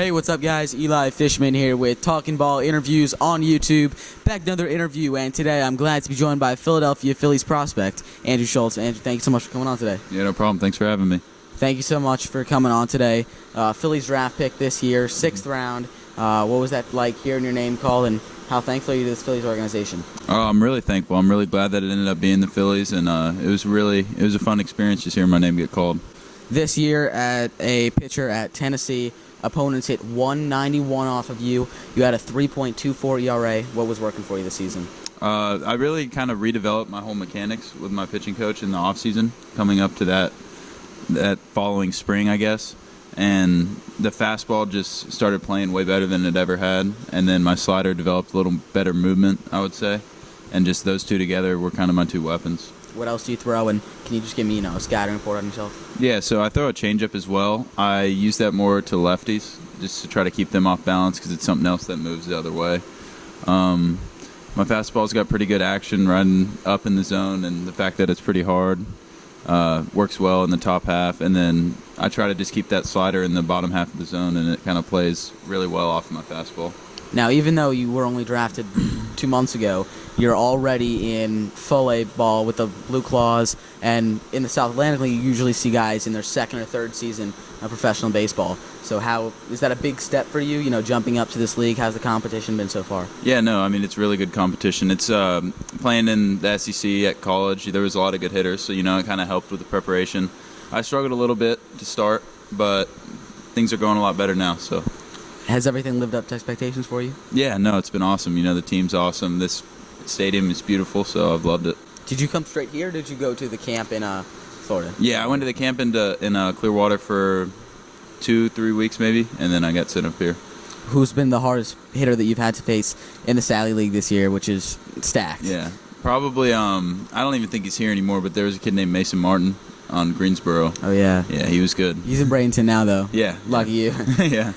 Hey, what's up, guys? Eli Fishman here with Talking Ball Interviews on YouTube. Back to another interview, and today I'm glad to be joined by Philadelphia Phillies prospect, Andrew Schulz. Andrew, thank you so much for coming on today. Yeah, no problem. Thanks for having me. Thank you so much for coming on today. Phillies draft pick this year, 6th round. What was that like hearing your name called, and how thankful are you to this Phillies organization? Oh, I'm really thankful. I'm really glad that it ended up being the Phillies, and it was a fun experience just hearing my name get called. This year, at a pitcher at Tennessee, opponents hit 191 off of you. You had a 3.24 ERA. What was working for you this season? I really kind of redeveloped my whole mechanics with my pitching coach in the offseason, coming up to that following spring, I guess. And the fastball just started playing way better than it ever had. And then my slider developed a little better movement, I would say. And just those two together were kind of my two weapons. What else do you throw, and can you just give me, a scouting report on yourself? Yeah, so I throw a changeup as well. I use that more to lefties, just to try to keep them off balance because it's something else that moves the other way. My fastball's got pretty good action riding up in the zone, and the fact that it's pretty hard works well in the top half. And then I try to just keep that slider in the bottom half of the zone, and it kind of plays really well off of my fastball. Now, even though you were only drafted 2 months ago, you're already in full A ball with the Blue Claws, and in the South Atlantic League, you usually see guys in their second or third season of professional baseball. So how is that a big step for you, jumping up to this league? How's the competition been so far? Yeah, no, I mean, it's really good competition. It's playing in the SEC at college. There was a lot of good hitters, so, it kind of helped with the preparation. I struggled a little bit to start, but things are going a lot better now, so. Has everything lived up to expectations for you? Yeah, no, it's been awesome. The team's awesome. This stadium is beautiful, so I've loved it. Did you come straight here, or did you go to the camp in Florida? Yeah, I went to the camp in Clearwater for 2-3 weeks maybe, and then I got sent up here. Who's been the hardest hitter that you've had to face in the Sally League this year, which is stacked? Yeah, probably, I don't even think he's here anymore, but there was a kid named Mason Martin on Greensboro. Oh, yeah. Yeah, he was good. He's in Bradenton now, though. Yeah. Lucky you. Yeah.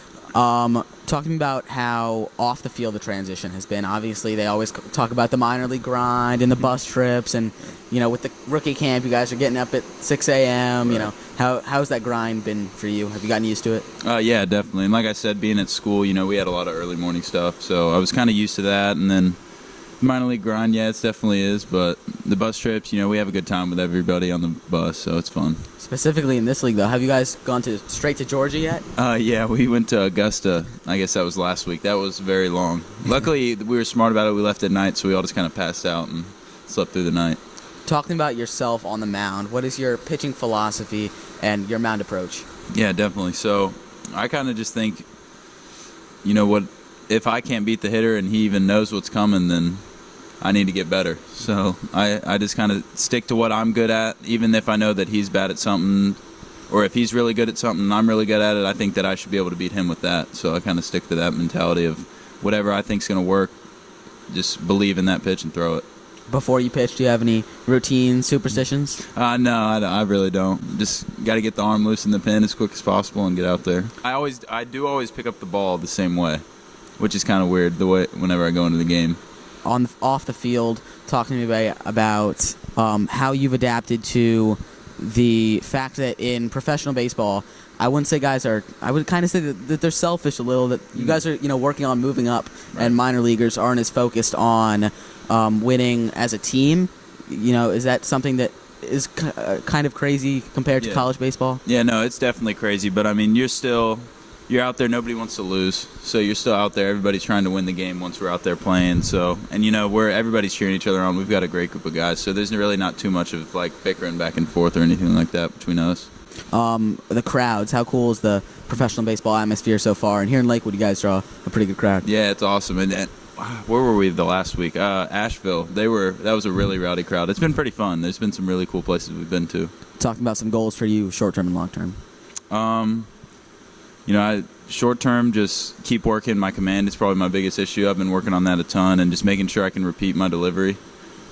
Talking about how off the field the transition has been. Obviously, they always talk about the minor league grind and the bus trips, and with the rookie camp, you guys are getting up at 6 a.m. Right. How's that grind been for you? Have you gotten used to it? Yeah, definitely. And like I said, being at school, we had a lot of early morning stuff, so I was kind of used to that. And then minor league grind, yeah, it definitely is. But the bus trips, we have a good time with everybody on the bus, so it's fun. Specifically in this league, though, have you guys gone straight to Georgia yet? Yeah, we went to Augusta. I guess that was last week. That was very long. Luckily, we were smart about it. We left at night, so we all just kind of passed out and slept through the night. Talking about yourself on the mound, what is your pitching philosophy and your mound approach? Yeah, definitely. So I kind of just think, what if I can't beat the hitter and he even knows what's coming, then I need to get better. So I just kind of stick to what I'm good at, even if I know that he's bad at something, or if he's really good at something and I'm really good at it, I think that I should be able to beat him with that. So I kind of stick to that mentality of whatever I think's going to work, just believe in that pitch and throw it. Before you pitch, do you have any routine superstitions? No, I really don't. Just got to get the arm loose in the pin as quick as possible and get out there. I do always pick up the ball the same way, which is kind of weird the way whenever I go into the game. Off the field, talk to me about how you've adapted to the fact that in professional baseball, I wouldn't say I would kind of say that they're selfish a little, that you guys are working on moving up, right, and minor leaguers aren't as focused on winning as a team. Is that something that is kind of crazy compared to college baseball? Yeah, no, it's definitely crazy, but I mean, you're out there, nobody wants to lose, so you're still out there. Everybody's trying to win the game once we're out there playing. So, and everybody's cheering each other on. We've got a great group of guys, so there's really not too much of bickering back and forth or anything like that between us. The crowds, how cool is the professional baseball atmosphere so far? And here in Lakewood, you guys draw a pretty good crowd. Yeah, it's awesome. And where were we the last week? Asheville. That was a really rowdy crowd. It's been pretty fun. There's been some really cool places we've been to. Talking about some goals for you, short term and long term. Short term, just keep working my command. It's probably my biggest issue. I've been working on that a ton and just making sure I can repeat my delivery.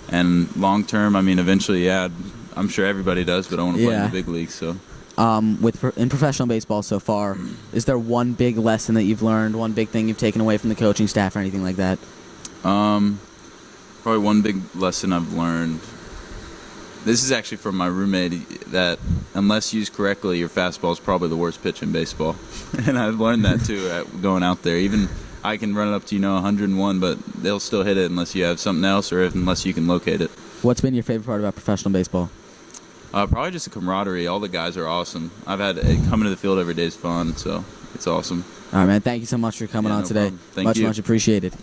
And long term, eventually, I'm sure everybody does, but I want to play in the big leagues. So, in professional baseball so far, is there one big lesson that you've learned, one big thing you've taken away from the coaching staff or anything like that? Probably one big lesson I've learned. This is actually from my roommate that unless used correctly, your fastball is probably the worst pitch in baseball. And I've learned that too at going out there. Even I can run it up to 101, but they'll still hit it unless you have something else or unless you can locate it. What's been your favorite part about professional baseball? Probably just the camaraderie. All the guys are awesome. I've had coming to the field every day is fun, so it's awesome. All right, man. Thank you so much for coming on today. Thank you. Much appreciated.